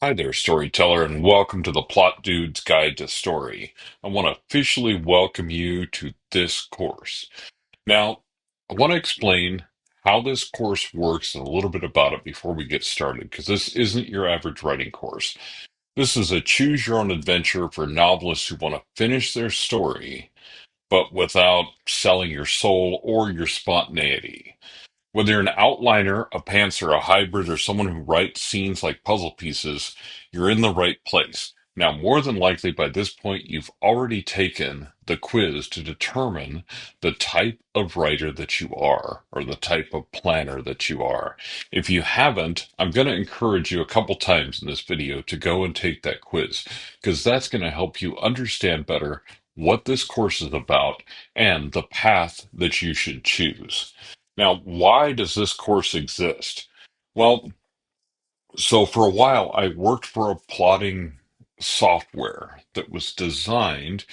Hi there, storyteller, and welcome to the Plot Dude's Guide to Story. I want to officially welcome you to this course. Now, I want to explain how this course works and a little bit about it before we get started, because this isn't your average writing course. This is a choose your own adventure for novelists who want to finish their story, but without selling your soul or your spontaneity. Whether you're an outliner, a pantser, a hybrid, or someone who writes scenes like puzzle pieces, you're in the right place. Now, more than likely by this point, you've already taken the quiz to determine the type of writer that you are, or the type of planner that you are. If you haven't, I'm going to encourage you a couple times in this video to go and take that quiz, because that's going to help you understand better what this course is about and the path that you should choose. Now, why does this course exist? Well, so for a while, I worked for a plotting software that was designed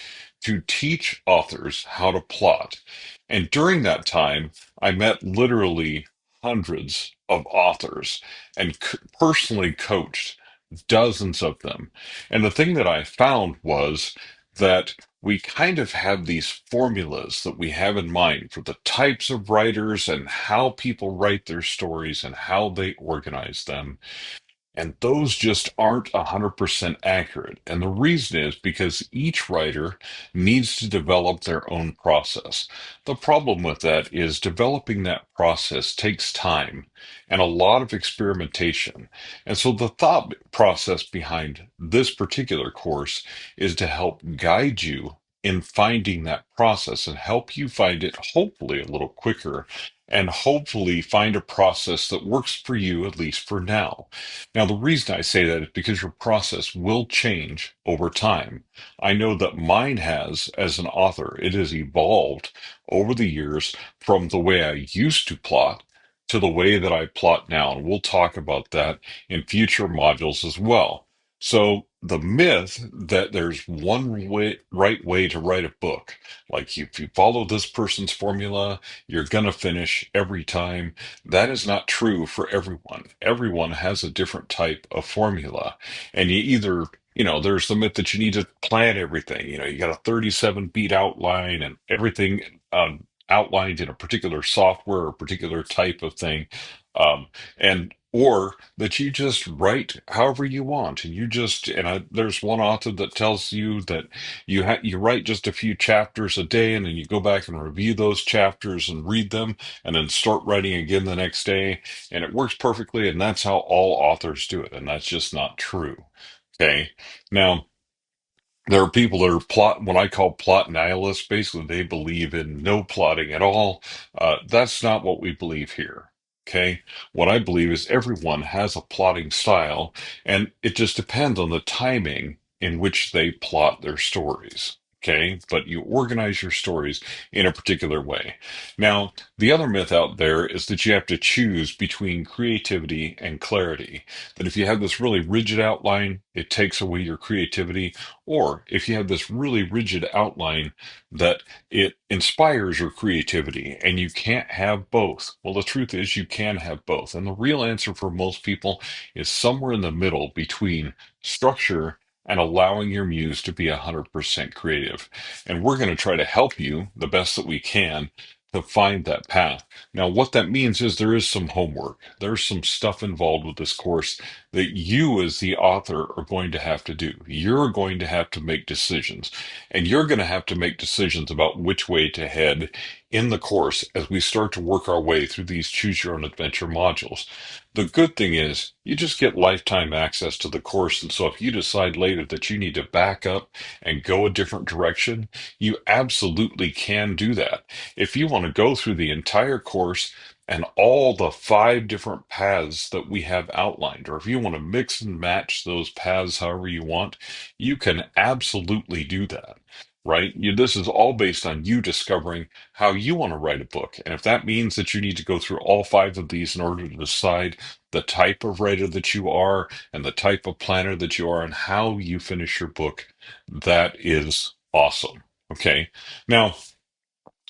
to teach authors how to plot. And during that time, I met literally hundreds of authors and personally coached dozens of them. And the thing that I found was that we kind of have these formulas that we have in mind for the types of writers and how people write their stories and how they organize them. And those just aren't 100% accurate. And the reason is because each writer needs to develop their own process. The problem with that is developing that process takes time and a lot of experimentation. And so the thought process behind this particular course is to help guide you in finding that process and help you find it hopefully a little quicker and hopefully find a process that works for you, at least for now. Now, the reason I say that is because your process will change over time. I know that mine has, as an author, it has evolved over the years from the way I used to plot to the way that I plot now. And we'll talk about that in future modules as well. So, the myth that there's one way, right way to write a book, like if you follow this person's formula, you're going to finish every time. That is not true for everyone. Everyone has a different type of formula. And you either, there's the myth that you need to plan everything. You got a 37 beat outline and everything outlined in a particular software or particular type of thing. And or that you just write however you want, and there's one author that tells you that you write just a few chapters a day, and then you go back and review those chapters and read them, and then start writing again the next day, and it works perfectly, and that's how all authors do it, and that's just not true. Okay. Now, there are people that are what I call plot nihilists. Basically, they believe in no plotting at all. That's not what we believe here. Okay. What I believe is everyone has a plotting style, and it just depends on the timing in which they plot their stories. Okay. But you organize your stories in a particular way. Now, the other myth out there is that you have to choose between creativity and clarity. That if you have this really rigid outline, it takes away your creativity, or if you have this really rigid outline, that it inspires your creativity, and you can't have both. Well, the truth is you can have both. And the real answer for most people is somewhere in the middle between structure and allowing your muse to be 100% creative. And we're going to try to help you the best that we can to find that path. Now, what that means is there is some homework. There's some stuff involved with this course that you, as the author, are going to have to do. You're going to have to make decisions, and you're going to have to make decisions about which way to head in the course as we start to work our way through these choose your own adventure modules. The good thing is you just get lifetime access to the course. And so if you decide later that you need to back up and go a different direction, you absolutely can do that. If you want to go through the entire course and all the five different paths that we have outlined, or if you want to mix and match those paths however you want, you can absolutely do that. Right? This is all based on you discovering how you want to write a book. And if that means that you need to go through all five of these in order to decide the type of writer that you are and the type of planner that you are and how you finish your book, that is awesome. Okay. Now,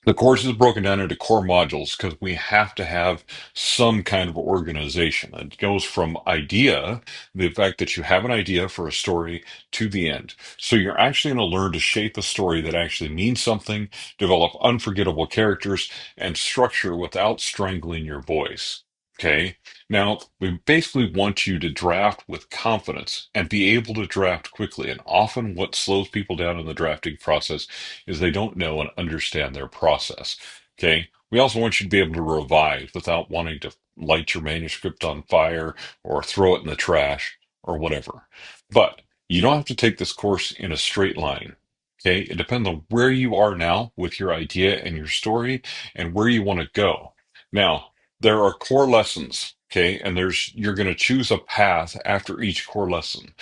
The course is broken down into core modules because we have to have some kind of organization. It goes from idea, the fact that you have an idea for a story, to the end. So you're actually going to learn to shape a story that actually means something, develop unforgettable characters, and structure without strangling your voice. Okay. Now, we basically want you to draft with confidence and be able to draft quickly. And often, what slows people down in the drafting process is they don't know and understand their process. Okay. We also want you to be able to revise without wanting to light your manuscript on fire or throw it in the trash or whatever. But you don't have to take this course in a straight line. Okay. It depends on where you are now with your idea and your story and where you want to go. Now, there are core lessons. Okay. And you're going to choose a path after each core lesson.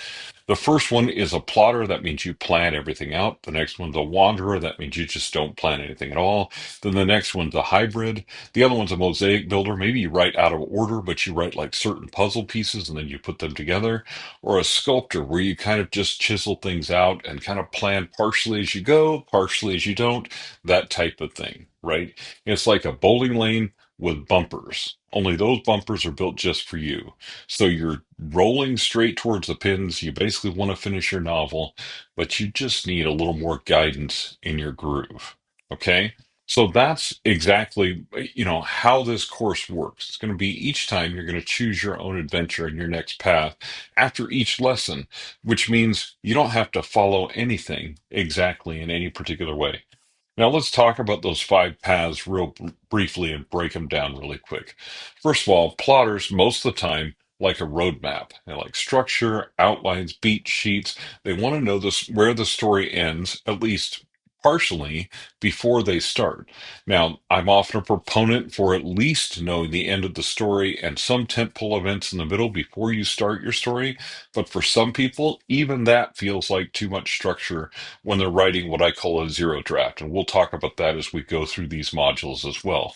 The first one is a plotter. That means you plan everything out. The next one's a wanderer. That means you just don't plan anything at all. Then the next one's a hybrid. The other one's a mosaic builder. Maybe you write out of order, but you write like certain puzzle pieces and then you put them together. Or a sculptor where you kind of just chisel things out and kind of plan partially as you go, partially as you don't, that type of thing, right? It's like a bowling lane with bumpers. Only those bumpers are built just for you. So you're rolling straight towards the pins. You basically want to finish your novel, but you just need a little more guidance in your groove. Okay? So that's exactly, how this course works. It's going to be each time you're going to choose your own adventure and your next path after each lesson, which means you don't have to follow anything exactly in any particular way. Now let's talk about those five paths real briefly and break them down really quick. First of all, plotters most of the time like a roadmap. They like structure, outlines, beat sheets. They want to know this where the story ends, at least partially, before they start. Now, I'm often a proponent for at least knowing the end of the story and some tentpole events in the middle before you start your story. But for some people, even that feels like too much structure when they're writing what I call a zero draft. And we'll talk about that as we go through these modules as well.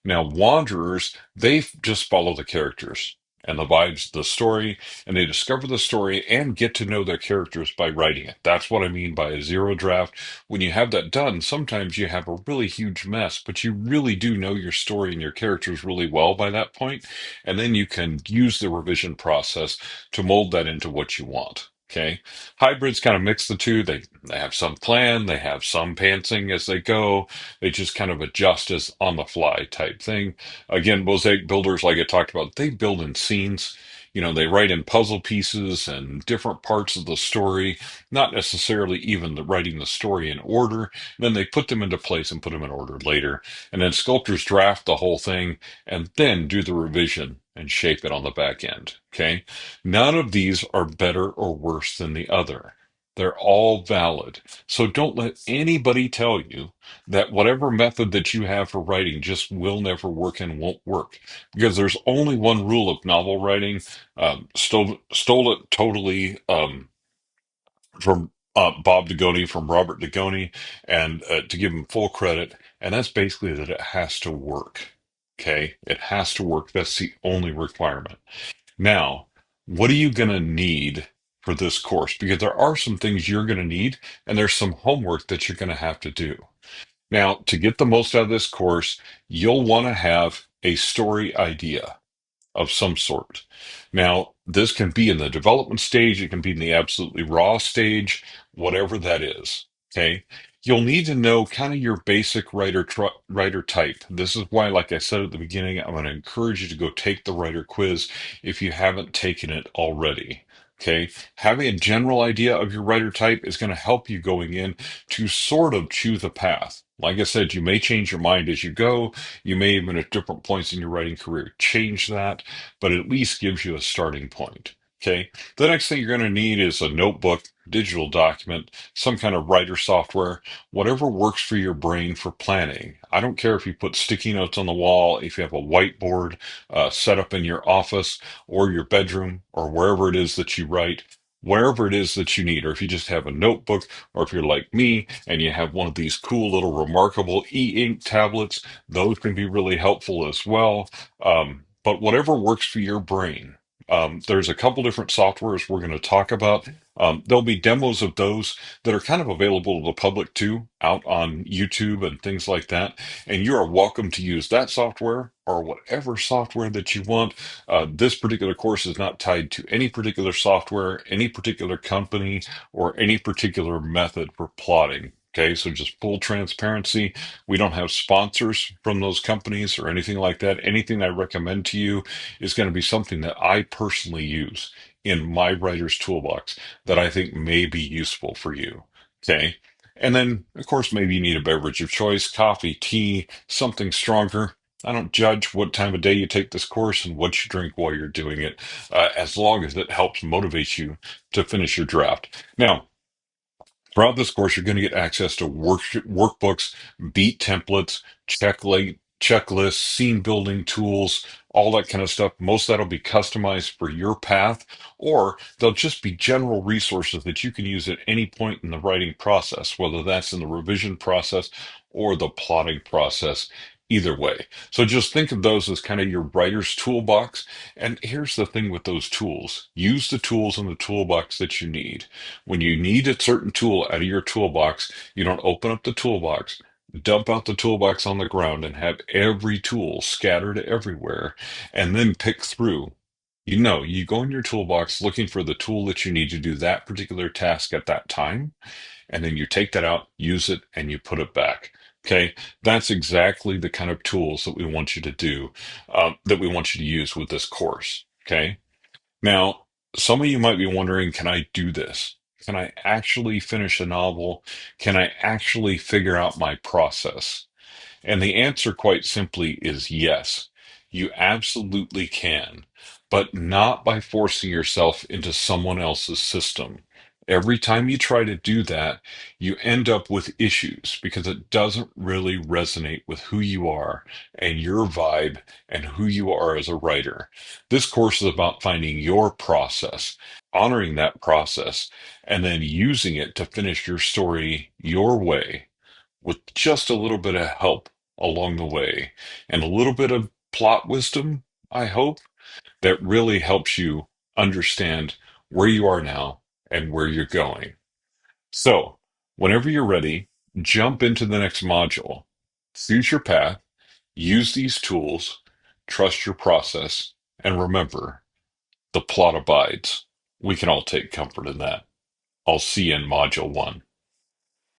Now, wanderers, they just follow the characters and the vibes of the story, and they discover the story and get to know their characters by writing it. That's what I mean by a zero draft. When you have that done, sometimes you have a really huge mess, but you really do know your story and your characters really well by that point, and then you can use the revision process to mold that into what you want. Okay. Hybrids kind of mix the two. They have some plan, they have some pantsing as they go. They just kind of adjust as on the fly type thing. Again, Mosaic Builders, like I talked about, they build in scenes. They write in puzzle pieces and different parts of the story, not necessarily even writing the story in order. Then they put them into place and put them in order later. And then sculptors draft the whole thing and then do the revision and shape it on the back end. Okay. None of these are better or worse than the other. They're all valid. So don't let anybody tell you that whatever method that you have for writing just will never work and won't work. Because there's only one rule of novel writing. Stole it totally from Bob Dugoni, from Robert Dugoni, and to give him full credit. And that's basically that it has to work. Okay? It has to work. That's the only requirement. Now, what are you going to need for this course? Because there are some things you're going to need, and there's some homework that you're going to have to do. Now, to get the most out of this course, you'll want to have a story idea of some sort. Now, this can be in the development stage, it can be in the absolutely raw stage, whatever that is. Okay. You'll need to know kind of your basic writer type. This is why, like I said at the beginning, I'm going to encourage you to go take the writer quiz if you haven't taken it already. Okay. Having a general idea of your writer type is going to help you going in to sort of choose a path. Like I said, you may change your mind as you go. You may even at different points in your writing career change that, but it at least gives you a starting point. Okay. The next thing you're going to need is a notebook, digital document, some kind of writer software, whatever works for your brain for planning. I don't care if you put sticky notes on the wall, if you have a whiteboard set up in your office or your bedroom or wherever it is that you write. Wherever it is that you need, or if you just have a notebook, or if you're like me and you have one of these cool little remarkable e-ink tablets, those can be really helpful as well. But whatever works for your brain, There's a couple different softwares we're going to talk about. There'll be demos of those that are kind of available to the public too, out on YouTube and things like that. And you are welcome to use that software or whatever software that you want. This particular course is not tied to any particular software, any particular company, or any particular method for plotting. Okay, so just full transparency. We don't have sponsors from those companies or anything like that. Anything I recommend to you is going to be something that I personally use in my writer's toolbox that I think may be useful for you. Okay. And then, of course, maybe you need a beverage of choice, coffee, tea, something stronger. I don't judge what time of day you take this course and what you drink while you're doing it, as long as it helps motivate you to finish your draft. Now, throughout this course, you're going to get access to workbooks, beat templates, checklists, scene building tools, all that kind of stuff. Most of that'll be customized for your path, or they'll just be general resources that you can use at any point in the writing process, whether that's in the revision process or the plotting process. Either way. So just think of those as kind of your writer's toolbox. And here's the thing with those tools. Use the tools in the toolbox that you need. When you need a certain tool out of your toolbox, you don't open up the toolbox, dump out the toolbox on the ground, and have every tool scattered everywhere, and then pick through. You go in your toolbox looking for the tool that you need to do that particular task at that time, and then you take that out, use it, and you put it back. Okay, that's exactly the kind of tools that we want you to do, that we want you to use with this course. Okay. Now, some of you might be wondering, can I do this? Can I actually finish a novel? Can I actually figure out my process? And the answer, quite simply, is yes. You absolutely can, but not by forcing yourself into someone else's system. Every time you try to do that, you end up with issues because it doesn't really resonate with who you are and your vibe and who you are as a writer. This course is about finding your process, honoring that process, and then using it to finish your story your way with just a little bit of help along the way and a little bit of plot wisdom, I hope, that really helps you understand where you are now and where you're going. So, whenever you're ready, jump into the next module. Choose your path, use these tools, trust your process, and remember, the plot abides. We can all take comfort in that. I'll see you in module 1.